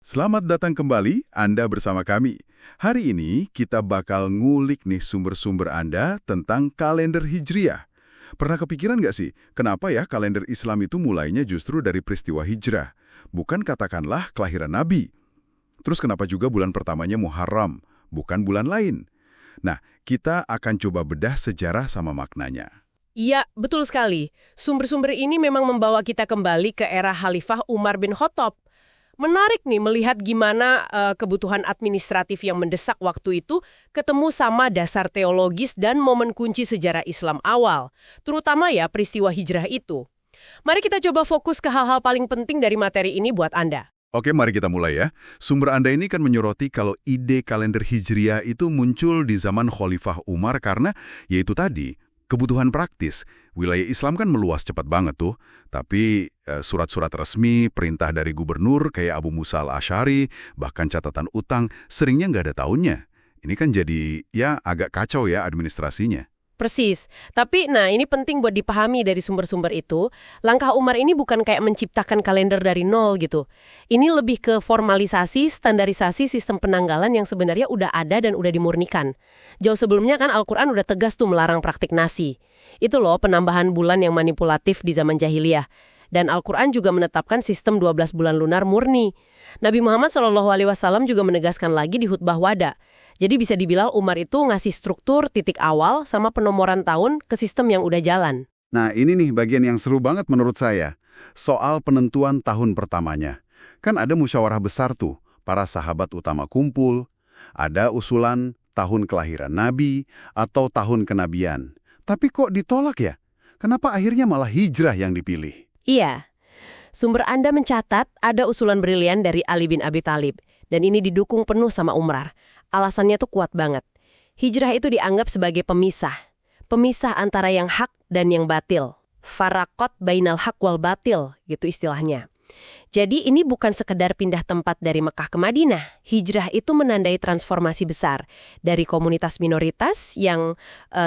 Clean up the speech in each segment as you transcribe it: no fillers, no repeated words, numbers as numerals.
Selamat datang kembali, Anda bersama kami. Hari ini kita bakal ngulik nih sumber-sumber Anda tentang kalender Hijriah. Pernah kepikiran nggak sih, kenapa ya kalender Islam itu mulainya justru dari peristiwa hijrah? Bukan katakanlah kelahiran Nabi. Terus kenapa juga bulan pertamanya Muharram, bukan bulan lain? Nah, kita akan coba bedah sejarah sama maknanya. Iya, betul sekali. Sumber-sumber ini memang membawa kita kembali ke era Khalifah Umar bin Khattab. Menarik nih melihat gimana kebutuhan administratif yang mendesak waktu itu ketemu sama dasar teologis dan momen kunci sejarah Islam awal, terutama ya peristiwa hijrah itu. Mari kita coba fokus ke hal-hal paling penting dari materi ini buat Anda. Oke, mari kita mulai ya. Sumber Anda ini kan menyoroti kalau ide kalender Hijriah itu muncul di zaman Khalifah Umar karena, yaitu tadi, kebutuhan praktis. Wilayah Islam kan meluas cepat banget tuh, tapi surat-surat resmi, perintah dari gubernur kayak Abu Musa al-Asy'ari, bahkan catatan utang, seringnya nggak ada tahunnya. Ini kan jadi, ya agak kacau ya administrasinya. Persis. Tapi, ini penting buat dipahami dari sumber-sumber itu. Langkah Umar ini bukan kayak menciptakan kalender dari nol gitu. Ini lebih ke formalisasi, standarisasi sistem penanggalan yang sebenarnya udah ada dan udah dimurnikan. Jauh sebelumnya kan Al-Quran udah tegas tuh melarang praktik nasi. Itu loh penambahan bulan yang manipulatif di zaman jahiliyah. Dan Al-Quran juga menetapkan sistem 12 bulan lunar murni. Nabi Muhammad SAW juga menegaskan lagi di khutbah wada. Jadi bisa dibilang Umar itu ngasih struktur, titik awal, sama penomoran tahun ke sistem yang udah jalan. Nah, ini nih bagian yang seru banget menurut saya. Soal penentuan tahun pertamanya. Kan ada musyawarah besar tuh, para sahabat utama kumpul. Ada usulan tahun kelahiran Nabi atau tahun kenabian. Tapi kok ditolak ya? Kenapa akhirnya malah hijrah yang dipilih? Iya. Sumber Anda mencatat ada usulan brilian dari Ali bin Abi Thalib. Dan ini didukung penuh sama Umar. Alasannya tuh kuat banget. Hijrah itu dianggap sebagai pemisah. Pemisah antara yang hak dan yang batil. Farakot bainal hak wal batil, gitu istilahnya. Jadi ini bukan sekedar pindah tempat dari Mekah ke Madinah. Hijrah itu menandai transformasi besar. Dari komunitas minoritas yang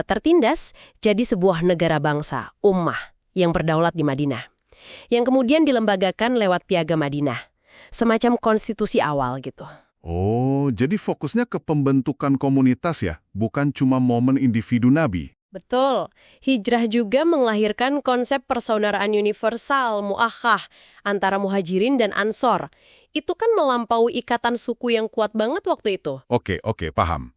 tertindas jadi sebuah negara bangsa, ummah, yang berdaulat di Madinah. Yang kemudian dilembagakan lewat Piagam Madinah. Semacam konstitusi awal gitu. Oh, jadi fokusnya ke pembentukan komunitas ya, bukan cuma momen individu Nabi. Betul. Hijrah juga melahirkan konsep persaudaraan universal, mu'akhah, antara muhajirin dan ansor. Itu kan melampaui ikatan suku yang kuat banget waktu itu. Oke, paham.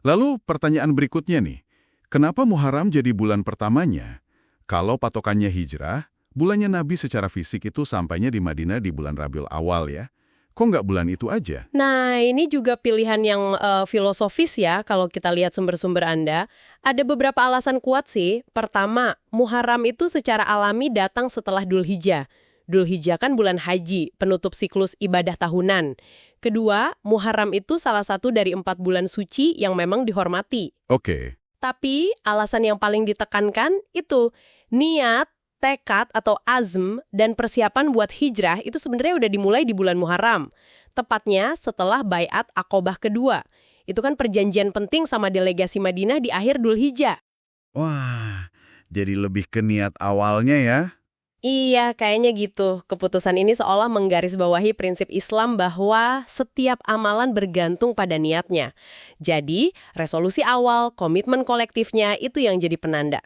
Lalu pertanyaan berikutnya nih, kenapa Muharram jadi bulan pertamanya? Kalau patokannya hijrah, bulannya Nabi secara fisik itu sampainya di Madinah di bulan Rabiul Awal ya. Kok nggak bulan itu aja? Nah, ini juga pilihan yang filosofis ya kalau kita lihat sumber-sumber Anda. Ada beberapa alasan kuat sih. Pertama, Muharram itu secara alami datang setelah Dhul Hijjah. Dhul Hijjah kan bulan haji, penutup siklus ibadah tahunan. Kedua, Muharram itu salah satu dari 4 bulan suci yang memang dihormati. Oke. Tapi alasan yang paling ditekankan itu niat, tekad atau azm dan persiapan buat hijrah itu sebenarnya udah dimulai di bulan Muharram. Tepatnya setelah Baiat Aqobah kedua. Itu kan perjanjian penting sama delegasi Madinah di akhir Dhul Hijjah. Wah, jadi lebih ke niat awalnya ya? Iya, kayaknya gitu. Keputusan ini seolah menggarisbawahi prinsip Islam bahwa setiap amalan bergantung pada niatnya. Jadi, resolusi awal, komitmen kolektifnya itu yang jadi penanda.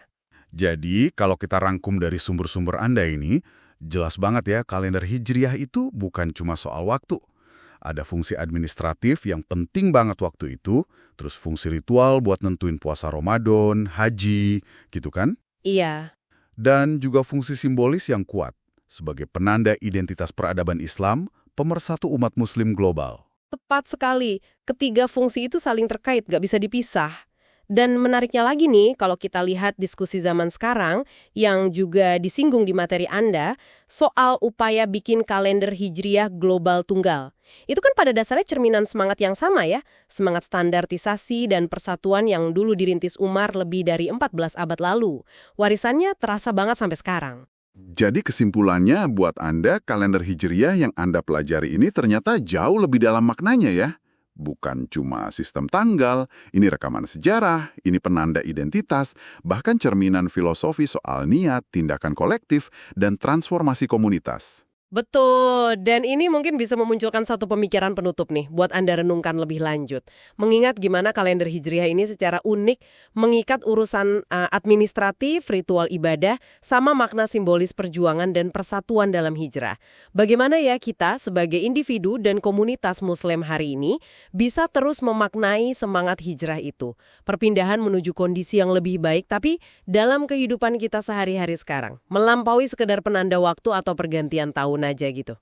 Jadi, kalau kita rangkum dari sumber-sumber Anda ini, jelas banget ya kalender Hijriah itu bukan cuma soal waktu. Ada fungsi administratif yang penting banget waktu itu, terus fungsi ritual buat nentuin puasa Ramadan, haji, gitu kan? Iya. Dan juga fungsi simbolis yang kuat, sebagai penanda identitas peradaban Islam, pemersatu umat muslim global. Tepat sekali. Ketiga fungsi itu saling terkait, gak bisa dipisah. Dan menariknya lagi nih, kalau kita lihat diskusi zaman sekarang, yang juga disinggung di materi Anda, soal upaya bikin kalender hijriah global tunggal. Itu kan pada dasarnya cerminan semangat yang sama ya, semangat standarisasi dan persatuan yang dulu dirintis Umar lebih dari 14 abad lalu. Warisannya terasa banget sampai sekarang. Jadi kesimpulannya buat Anda, kalender Hijriah yang Anda pelajari ini ternyata jauh lebih dalam maknanya ya. Bukan cuma sistem tanggal, ini rekaman sejarah, ini penanda identitas, bahkan cerminan filosofi soal niat, tindakan kolektif, dan transformasi komunitas. Betul, dan ini mungkin bisa memunculkan satu pemikiran penutup nih, buat Anda renungkan lebih lanjut. Mengingat gimana kalender Hijriah ini secara unik mengikat urusan administratif, ritual ibadah, sama makna simbolis perjuangan dan persatuan dalam hijrah. Bagaimana ya kita sebagai individu dan komunitas Muslim hari ini bisa terus memaknai semangat hijrah itu. Perpindahan menuju kondisi yang lebih baik, tapi dalam kehidupan kita sehari-hari sekarang. Melampaui sekedar penanda waktu atau pergantian tahun aja gitu.